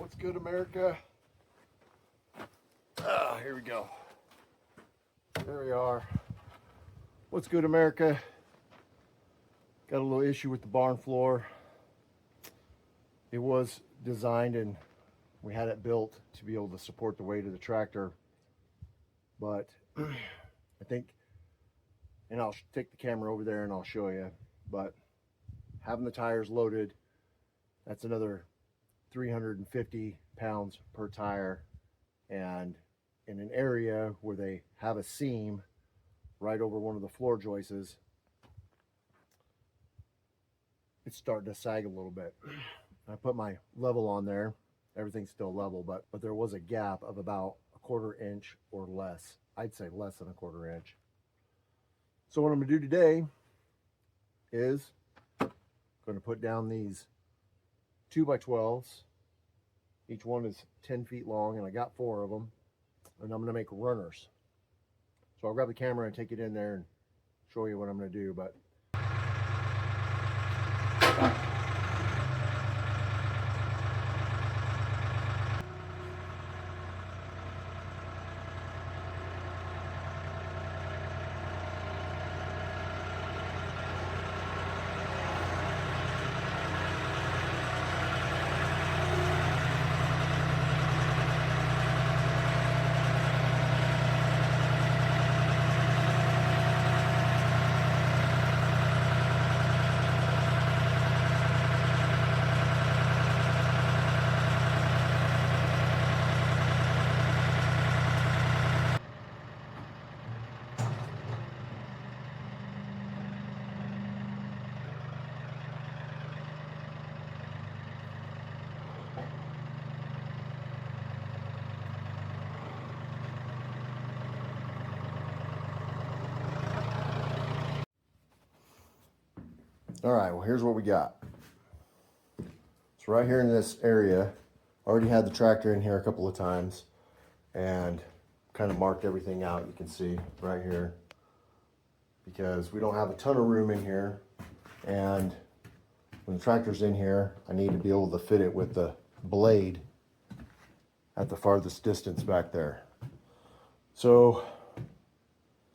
What's good, America? Here we go. There we are. What's good, America? Got a little issue with the barn floor. It was designed and we had it built to be able to support the weight of the tractor. But I think, and I'll take the camera over there and I'll show you, but having the tires loaded, that's another 350 pounds per tire, and in an area where they have a seam right over one of the floor joists, it's starting to sag a little bit. I put my level on there, everything's still level, but there was a gap of about a 1/4 inch or less. I'd say less than a 1/4 inch. So what I'm gonna do today is going to put down these 2x12s. Each one is 10 feet long, and I got 4 of them, and I'm going to make runners. So I'll grab the camera and take it in there and show you what I'm going to do. But all right, well, here's what we got. So right here in this area, I already had the tractor in here a couple of times and kind of marked everything out. You can see right here, because we don't have a ton of room in here, and when the tractor's in here, I need to be able to fit it with the blade at the farthest distance back there. So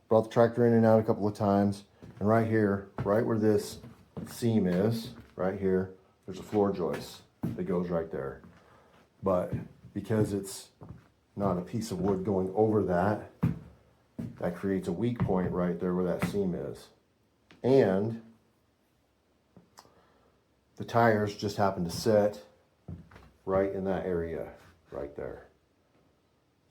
brought the tractor in and out a couple of times, and right here, right where this seam is, right here, there's a floor joist that goes right there. But because it's not a piece of wood going over that, that creates a weak point right there where that seam is. And the tires just happen to set right in that area right there.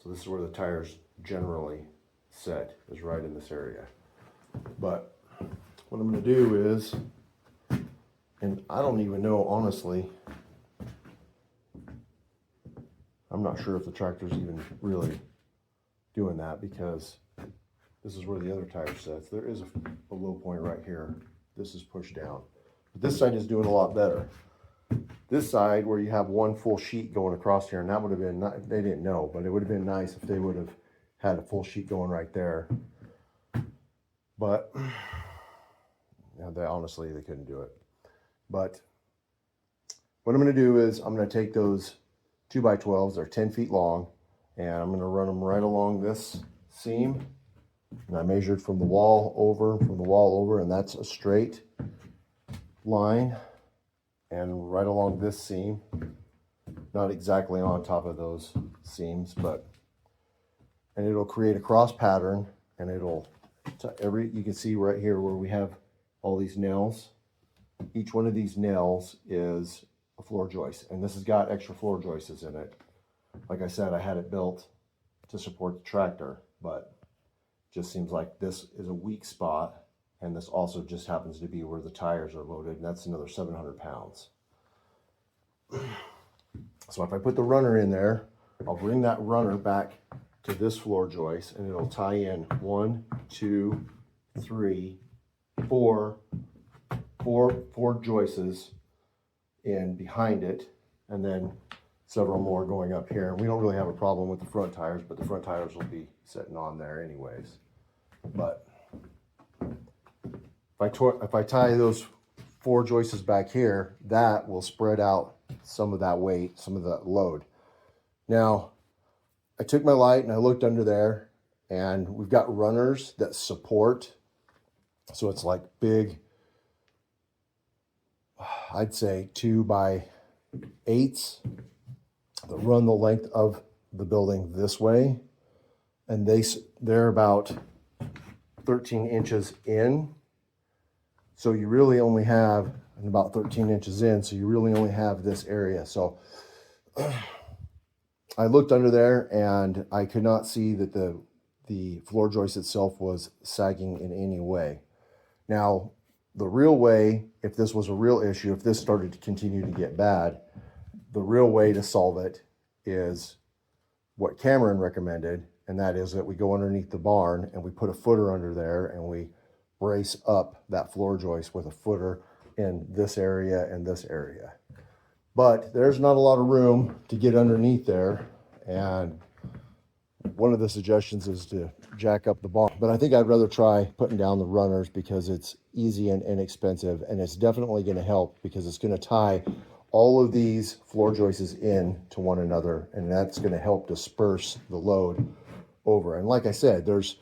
So this is where the tires generally set, is right in this area. But what I'm going to do is, and I don't even know, honestly, I'm not sure if the tractor's even really doing that, because this is where the other tire sets. There is a low point right here. This is pushed down. But this side is doing a lot better. This side, where you have one full sheet going across here, and that would have been, they didn't know, but it would have been nice if they would have had a full sheet going right there. But yeah, honestly, they couldn't do it. But what I'm going to do is I'm going to take those 2x12s, they're 10 feet long, and I'm going to run them right along this seam. And I measured from the wall over, and that's a straight line, and right along this seam, not exactly on top of those seams, and it'll create a cross pattern, and it'll, you can see right here where we have all these nails. Each one of these nails is a floor joist, and this has got extra floor joists in it. Like I said, I had it built to support the tractor, but it just seems like this is a weak spot, and this also just happens to be where the tires are loaded, and that's another 700 pounds. So if I put the runner in there, I'll bring that runner back to this floor joist, and it'll tie in 1, 2, 3, 4 joists in behind it, and then several more going up here. And we don't really have a problem with the front tires, but the front tires will be sitting on there anyways. But if I tie those 4 joists back here, that will spread out some of that weight, some of that load. Now, I took my light and I looked under there, and we've got runners that support. So it's like big, I'd say 2x8s that run the length of the building this way. And they're about 13 inches in. So you really only have, and about 13 inches in, so you really only have this area. So I looked under there and I could not see that the floor joist itself was sagging in any way. Now, the real way, if this was a real issue, if this started to continue to get bad, the real way to solve it is what Cameron recommended, and that is that we go underneath the barn and we put a footer under there and we brace up that floor joist with a footer in this area and this area. But there's not a lot of room to get underneath there, and one of the suggestions is to jack up the barn. But I think I'd rather try putting down the runners because it's easy and inexpensive, and it's definitely going to help because it's going to tie all of these floor joists in to one another, and that's going to help disperse the load over. And like I said, there's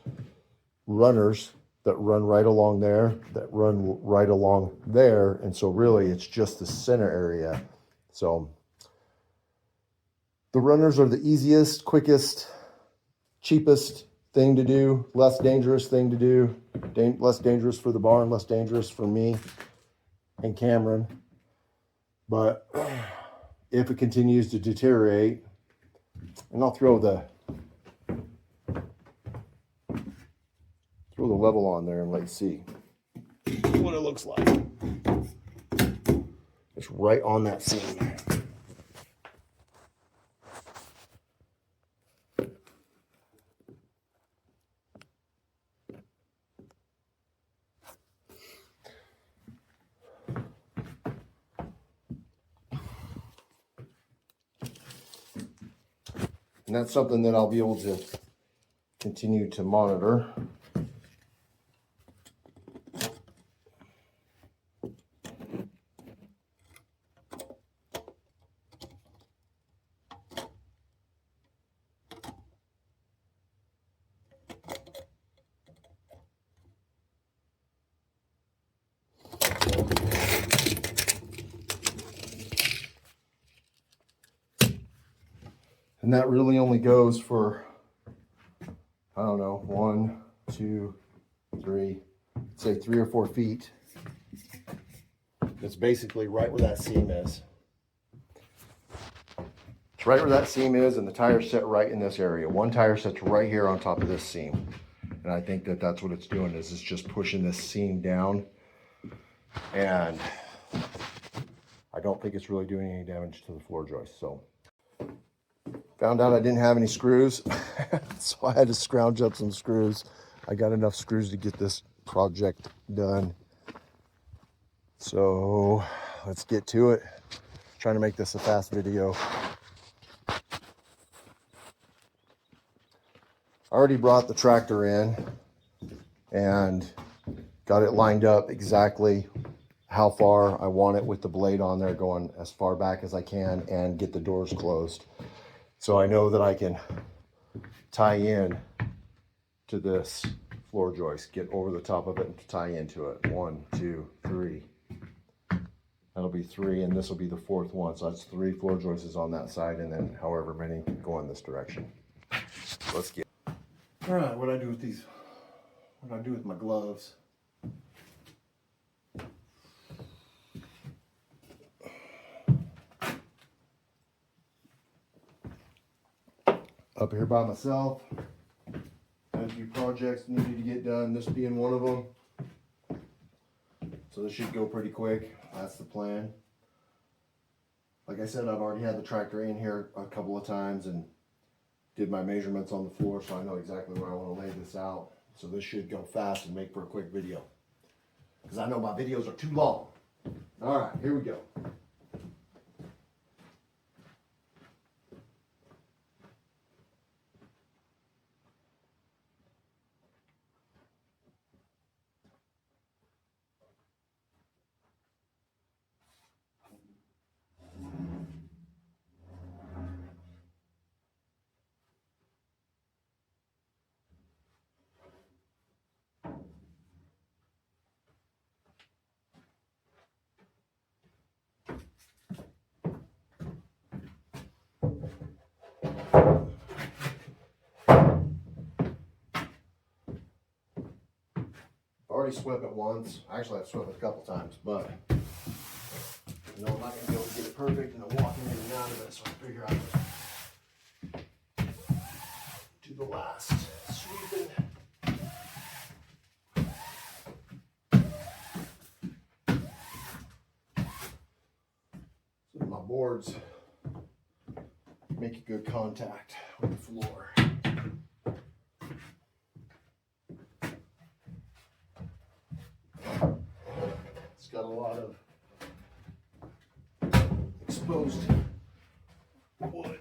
runners that run right along there, that run right along there, and so really it's just the center area. So the runners are the easiest, quickest, cheapest thing to do, less dangerous thing to do, less dangerous for the barn, less dangerous for me and Cameron. But if it continues to deteriorate, and I'll throw the level on there and let's see what it looks like. It's right on that seam. And that's something that I'll be able to continue to monitor. And that really only goes for, I don't know, 1, 2, 3, say 3 or 4 feet. It's basically right where that seam is. It's right where that seam is, and the tire's set right in this area. One tire sits right here on top of this seam. And I think that that's what it's doing, is it's just pushing this seam down. And I don't think it's really doing any damage to the floor joist. So found out I didn't have any screws, so I had to scrounge up some screws. I got enough screws to get this project done. So let's get to it. Trying to make this a fast video. I already brought the tractor in and got it lined up exactly how far I want it with the blade on there, going as far back as I can and get the doors closed. So I know that I can tie in to this floor joist, get over the top of it and tie into it. 1, 2, 3. That'll be 3, and this will be the 4th one. So that's 3 floor joists on that side, and then however many go in this direction. Let's get. All right, what do I do with these? What do I do with my gloves? Up here by myself, had a few projects needed to get done, this being one of them. So this should go pretty quick. That's the plan. Like I said, I've already had the tractor in here a couple of times and did my measurements on the floor, so I know exactly where I want to lay this out. So this should go fast and make for a quick video, because I know my videos are too long. All right, here we go. already swept it once. Actually, I've swept it a couple times, but you know, I'm not gonna be able to get it perfect, and I'm walking in and out of it, so I figure I would do the last sweeping. So my boards make a good contact with the floor. It's got a lot of exposed wood.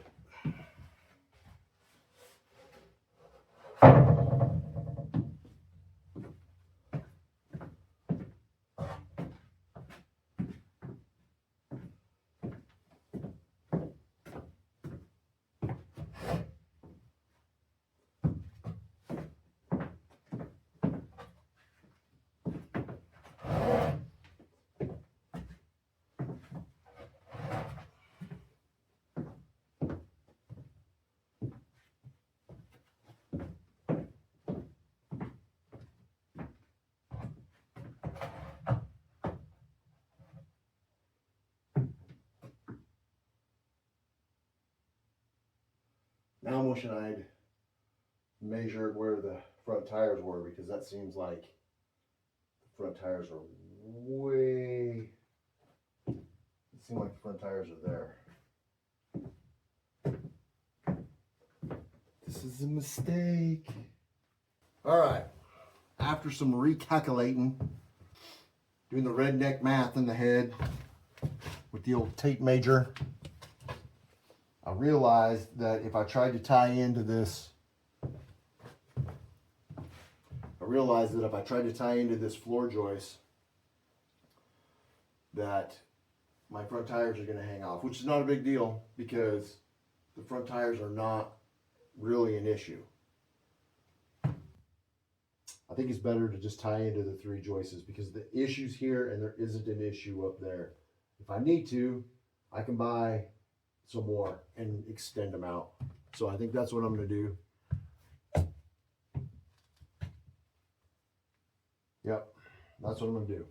Now I'm wishing I'd measured where the front tires were, because that seems like the front tires are way, it seems like the front tires are there. This is a mistake. All right, after some recalculating, doing the redneck math in the head with the old tape measure, I realized that if I tried to tie into this, floor joist, that my front tires are going to hang off, which is not a big deal because the front tires are not really an issue. I think it's better to just tie into the 3 joists because the issue's here and there isn't an issue up there. If I need to, I can buy some more and extend them out. So I think that's what I'm going to do. Yep, that's what I'm going to do.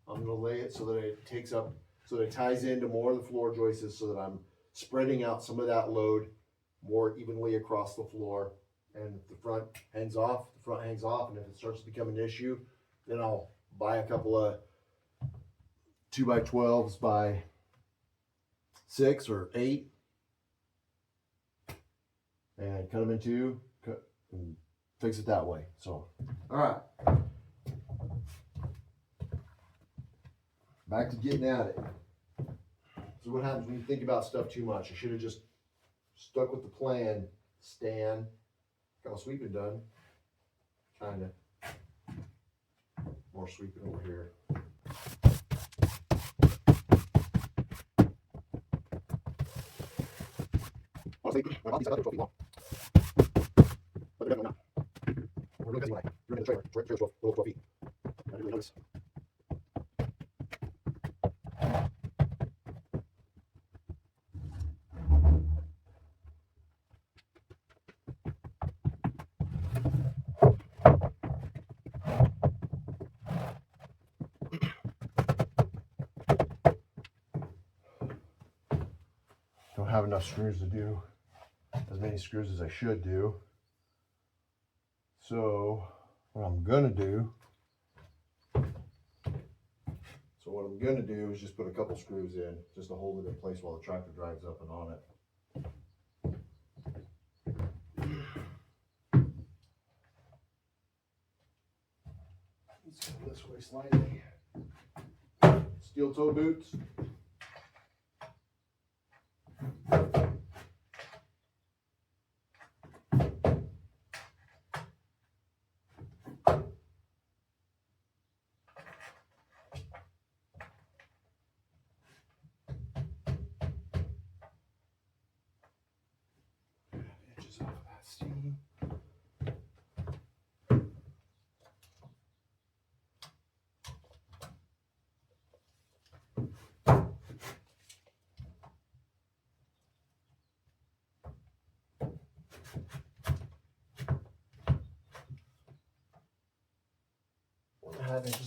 I'm going to lay it so that it takes up, so that it ties into more of the floor joists, so that I'm spreading out some of that load more evenly across the floor. And if the front hangs off, the front hangs off. And if it starts to become an issue, then I'll buy a couple of 2x12s by 6 or 8 and cut them in 2 and fix it that way. So, all right, back to getting at it. So what happens when you think about stuff too much? I should have just stuck with the plan. Stand, got my sweeping done, kind of more sweeping over here. Honestly, my body said that they're 12 feet long, but they're definitely not. We're really busy when I threw in the trailer. The trailer's 12 feet. I didn't really notice. Don't have enough screws to do as many screws as I should do. So what I'm gonna do is just put a couple screws in just to hold it in place while the tractor drives up and on it. Let's go this way slightly. Steel toe boots. Edges off of that steam.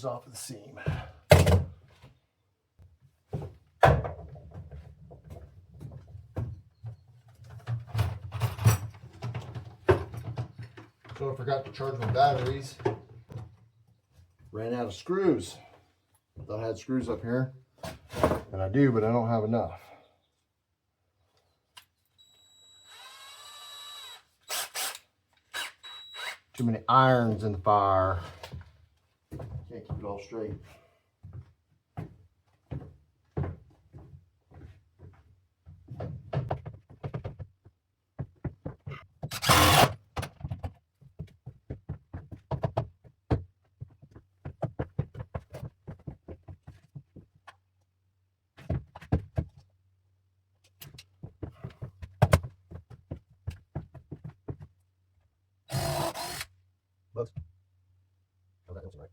inches off of the seam. So I forgot to charge my batteries. Ran out of screws. Thought I had screws up here. And I do, but I don't have enough. Too many irons in the fire. Can't keep it all straight. Bugs. Oh, that doesn't right.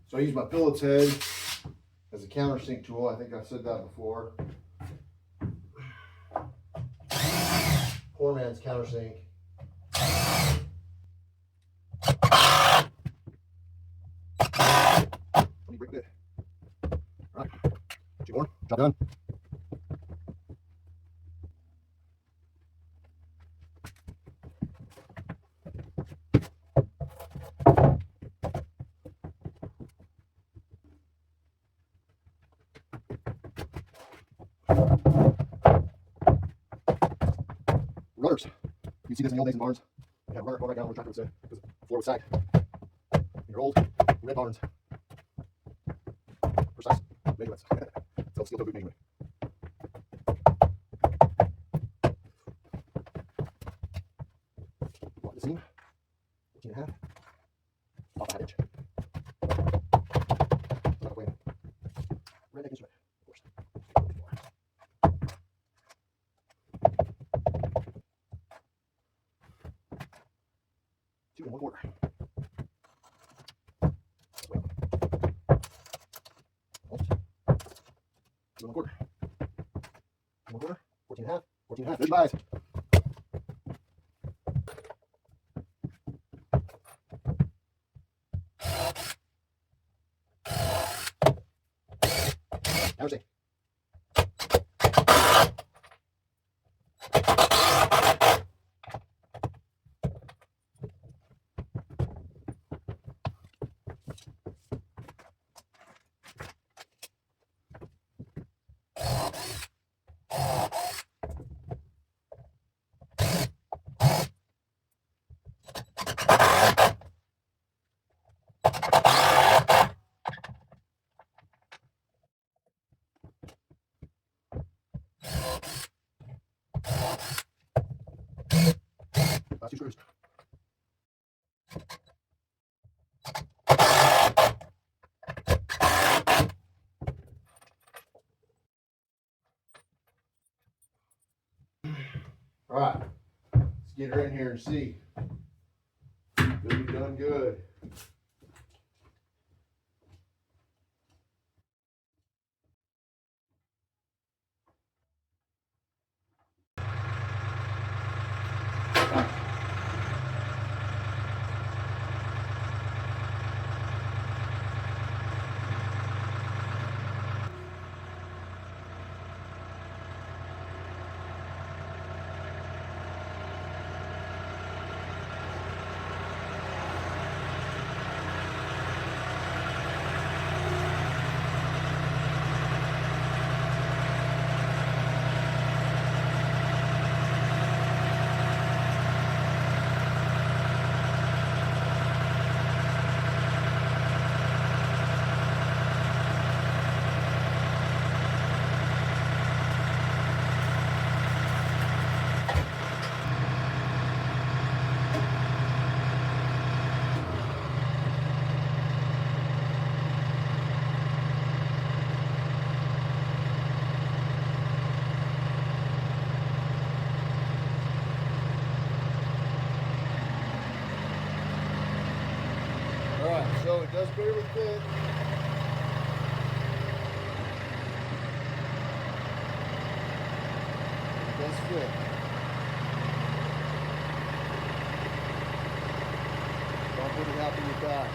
So I use my Phillips head as a countersink tool. I think I've said that before. Poor man's countersink. Let me break it. All right, 2 more. Job done. Rudders. You see this in the old days in barns. You have a rudder going right down where the tractor would sit because the floor was sagged. In your old red barns. Precise measurements. So steel toe boot measurement. Mark the seam. 14 and a half. Off a half inch. So not weighing. Redneck instrument, of course. 2 1/4. That's way up. Almost. 2 1/4. 2 1/4. 14 and a half. 14 and a half. There's your eyes. Countersink. Last 2 screws. All right, let's get her in here and see. Good, done good. So it does barely fit. does fit. So I'm pretty happy with that.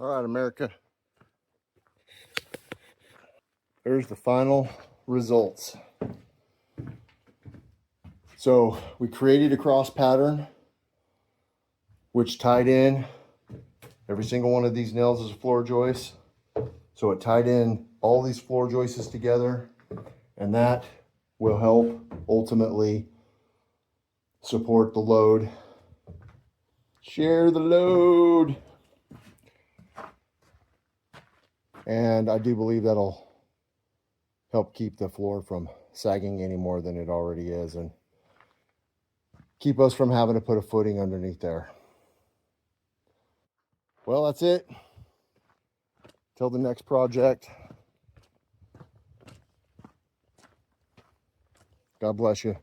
All right, America. There's the final results. So we created a cross pattern, which tied in. Every single one of these nails is a floor joist. So it tied in all these floor joists together, and that will help ultimately support the load. Share the load. And I do believe that'll help keep the floor from sagging any more than it already is, and keep us from having to put a footing underneath there. Well, that's it. Till the next project. God bless you.